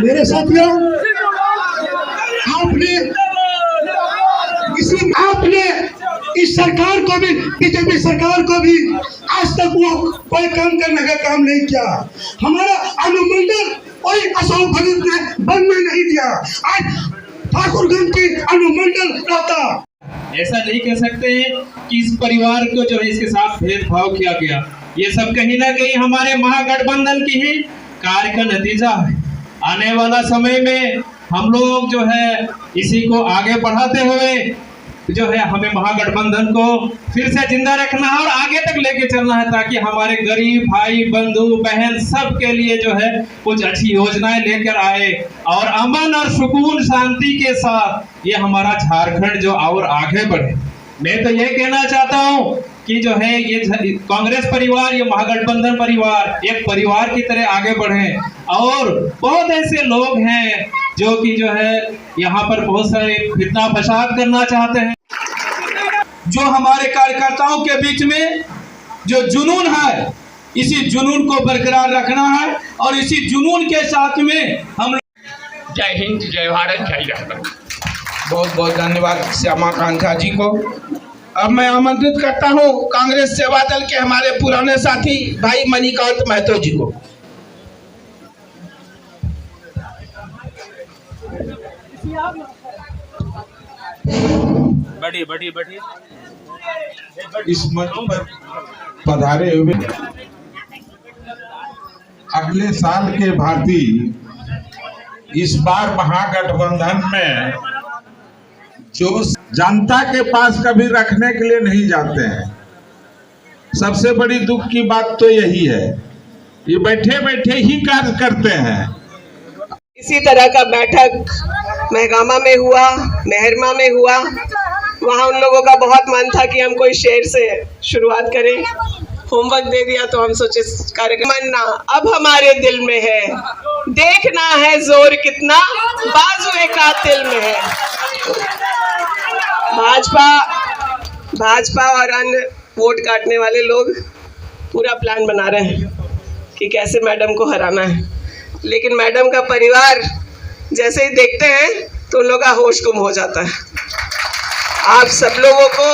मेरे साथियों, आपने इस सरकार को भी, बीजेपी सरकार को भी आज तक वो कोई काम करने का काम नहीं किया। हमारा अनुमंडल कोई अशोक भगत ने बनने नहीं दिया। आज ठाकुरगंज की अनुमंडल रहता। ऐसा नहीं कह सकते कि इस परिवार को जो है इसके साथ भेदभाव किया गया। ये सब कहीं ना कहीं हमारे महागठबंधन की ही कार्य का नतीजा है। आने वाला समय में हम लोग जो है इसी को आगे बढ़ाते हुए जो है हमें महागठबंधन को फिर से जिंदा रखना है और आगे तक लेके चलना है, ताकि हमारे गरीब भाई बंधु बहन सब के लिए जो है कुछ अच्छी योजनाएं लेकर आए और अमन और सुकून शांति के साथ ये हमारा झारखंड जो और आगे बढ़े। मैं तो ये कहना चाहता हूँ कि जो है ये कांग्रेस परिवार, ये महागठबंधन परिवार एक परिवार की तरह आगे बढ़े। और बहुत ऐसे लोग हैं जो कि जो है यहाँ पर बहुत सारे फितना फसाद करना चाहते हैं। जो हमारे कार्यकर्ताओं के बीच में जो जुनून है, इसी जुनून को बरकरार रखना है और इसी जुनून के साथ में हम। जय हिंद, जय भारत, जय झारखंड। बहुत बहुत धन्यवाद श्यामा कांता जी को। अब मैं आमंत्रित करता हूं कांग्रेस सेवा दल के हमारे पुराने साथी भाई मणिकांत महतो जी को। बढ़िए इस मंच पर पधारे हुए अगले साल के भांति इस बार महागठबंधन में जो जनता के पास कभी रखने के लिए नहीं जाते हैं। सबसे बड़ी दुख की बात तो यही है, ये बैठे बैठे ही कार्य करते हैं। इसी तरह का बैठक महगामा में हुआ, मेहरमा में हुआ। वहाँ उन लोगों का बहुत मन था कि हम कोई शेर से शुरुआत करें। होमवर्क दे दिया तो हम सोचे कार्यक्रम मन्ना अब हमारे दिल में है, देखना है जोर कितना बाजुए कातिल में है। भाजपा और अन्य वोट काटने वाले लोग पूरा प्लान बना रहे हैं कि कैसे मैडम को हराना है, लेकिन मैडम का परिवार जैसे ही देखते हैं तो उन लोगों का होश गुम हो जाता है। आप सब लोगों को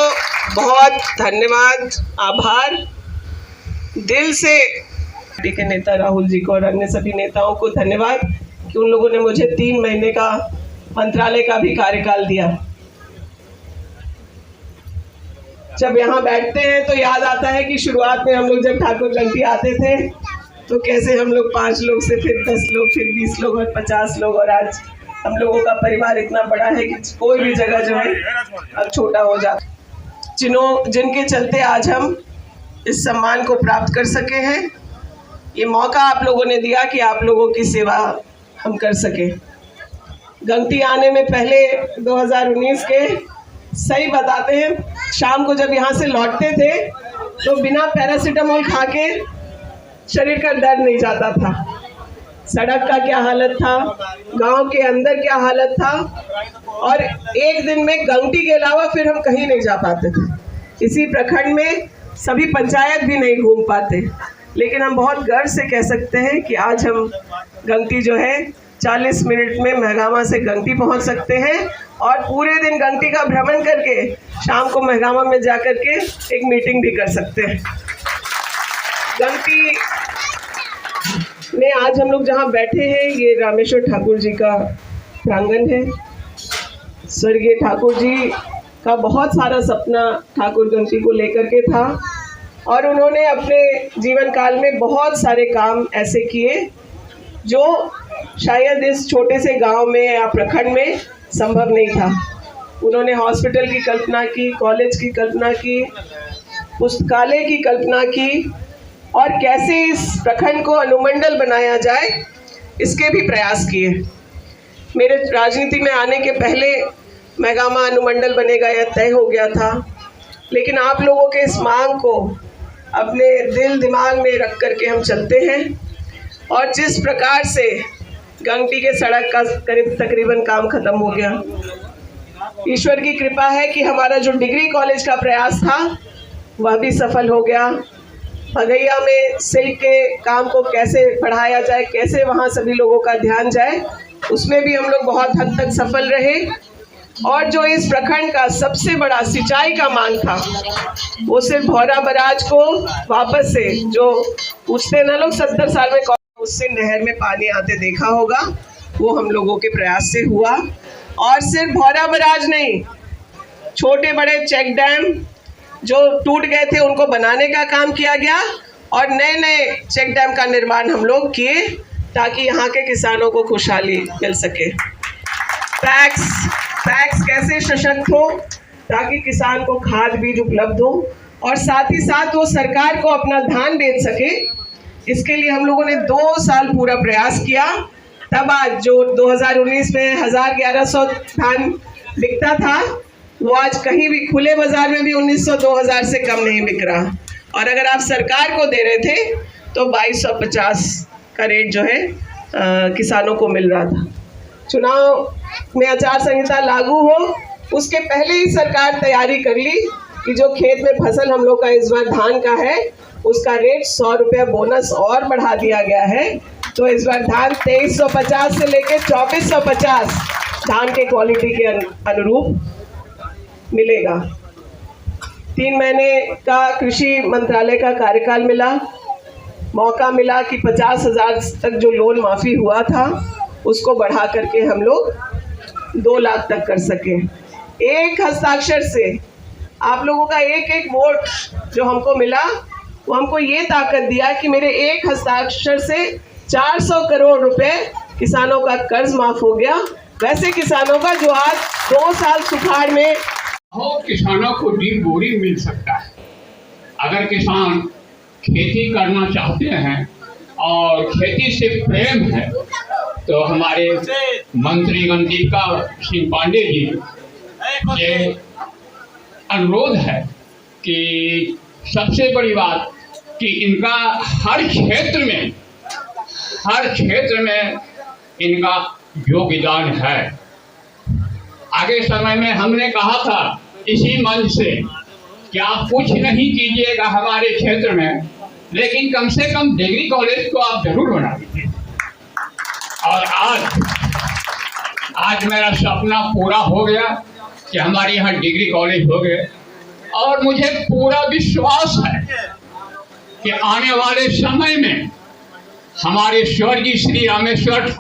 बहुत धन्यवाद, आभार दिल से। पार्टी के नेता राहुल जी को और अन्य सभी नेताओं को धन्यवाद कि उन लोगों ने मुझे 3 महीने का मंत्रालय का भी कार्यकाल दिया। जब यहाँ बैठते हैं तो याद आता है कि शुरुआत में हम लोग जब ठाकुरगंज आते थे तो कैसे हम लोग 5 लोग से फिर 10 लोग, फिर 20 लोग और 50 लोग, और आज हम लोगों का परिवार इतना बड़ा है कि कोई भी जगह जो है अब छोटा हो जाता। जिनके चलते आज हम इस सम्मान को प्राप्त कर सके हैं, ये मौका आप लोगों ने दिया कि आप लोगों की सेवा हम कर सके। गंगटी आने में पहले 2019 के सही बताते हैं, शाम को जब यहाँ से लौटते थे तो बिना पैरासीटामोल खा के शरीर का दर्द नहीं जाता था। सड़क का क्या हालत था, गांव के अंदर क्या हालत था, और एक दिन में गंगटी के अलावा फिर हम कहीं नहीं जा पाते थे। इसी प्रखंड में सभी पंचायत भी नहीं घूम पाते, लेकिन हम बहुत गर्व से कह सकते हैं कि आज हम गंगटी जो है 40 मिनट में महगामा से गंगटी पहुंच सकते हैं और पूरे दिन गंगटी का भ्रमण करके शाम को महगामा में जाकर के एक मीटिंग भी कर सकते हैं। गंगटी में आज हम लोग जहाँ बैठे हैं ये रामेश्वर ठाकुर जी का प्रांगण है। स्वर्गीय ठाकुर जी का बहुत सारा सपना ठाकुर गंगटी को लेकर के था और उन्होंने अपने जीवन काल में बहुत सारे काम ऐसे किए जो शायद इस छोटे से गांव में या प्रखंड में संभव नहीं था। उन्होंने हॉस्पिटल की कल्पना की, कॉलेज की कल्पना की, पुस्तकालय की कल्पना की और कैसे इस प्रखंड को अनुमंडल बनाया जाए इसके भी प्रयास किए। मेरे राजनीति में आने के पहले महगामा अनुमंडल बनेगा यह तय हो गया था, लेकिन आप लोगों के इस मांग को अपने दिल दिमाग में रख करके हम चलते हैं और जिस प्रकार से गंगटी के सड़क का तकरीबन काम खत्म हो गया। ईश्वर की कृपा है कि हमारा जो डिग्री कॉलेज का प्रयास था वह भी सफल हो गया। भगैया में सिल्क के काम को कैसे बढ़ाया जाए, कैसे वहाँ सभी लोगों का ध्यान जाए, उसमें भी हम लोग बहुत हद तक सफल रहे। और जो इस प्रखंड का सबसे बड़ा सिंचाई का मांग था, वो सिर्फ भौरा बराज को वापस से, जो पूछते ना लोग 70 साल में उससे नहर में पानी आते देखा होगा, वो हम लोगों के प्रयास से हुआ। और सिर्फ भौरा बराज नहीं, छोटे बड़े चेक डैम जो टूट गए थे उनको बनाने का काम किया गया और नए नए चेक डैम का निर्माण हम लोग किए ताकि यहाँ के किसानों को खुशहाली मिल सके। टैक्स कैसे सशक्त हो ताकि किसान को खाद बीज उपलब्ध हो और साथ ही साथ वो सरकार को अपना धान बेच सके। इसके लिए हम लोगों ने 2 साल पूरा प्रयास किया। तब आज जो 2019 में 1100 धान बिकता था, वो आज कहीं भी खुले बाजार में भी 1900-2000 से कम नहीं बिक रहा। और अगर आप सरकार को दे रहे थे तो 2250 का रेट जो है किसानों को मिल रहा था। चुनाव में आचार संहिता लागू हो उसके पहले ही सरकार तैयारी कर ली कि जो खेत में फसल हम लोग का इस बार धान का है, उसका रेट 100 रुपया बोनस और बढ़ा दिया गया है। तो इस बार धान 2350 से लेकर 2450 धान के क्वालिटी के अनुरूप मिलेगा। 3 महीने का कृषि मंत्रालय का कार्यकाल मिला, मौका मिला कि 50,000 तक जो लोन माफ़ी हुआ था उसको बढ़ा करके हम लोग 2 लाख तक कर सके। एक हस्ताक्षर से आप लोगों का एक वोट जो हमको मिला, वो हमको ये ताकत दिया कि मेरे एक हस्ताक्षर से 400 करोड़ रुपए किसानों का कर्ज माफ हो गया। वैसे किसानों का जो आज 2 साल सुखाड़ में किसानों को डीप बोरिंग मिल सकता है। अगर किसान खेती करना चाहते हैं और खेती से प्रेम है तो हमारे मंत्रीगण दीपिका सिंह पांडे जी ये अनुरोध है कि सबसे बड़ी बात कि इनका हर क्षेत्र में इनका योगदान है। आगे समय में हमने कहा था इसी मंच से कि आप कुछ नहीं कीजिएगा हमारे क्षेत्र में, लेकिन कम से कम डिग्री कॉलेज को आप जरूर बना दीजिए। और आज मेरा सपना पूरा हो गया कि हमारे यहाँ डिग्री कॉलेज हो गए और मुझे पूरा विश्वास है कि आने वाले समय में हमारे स्वर्गीय श्री रामेश्वर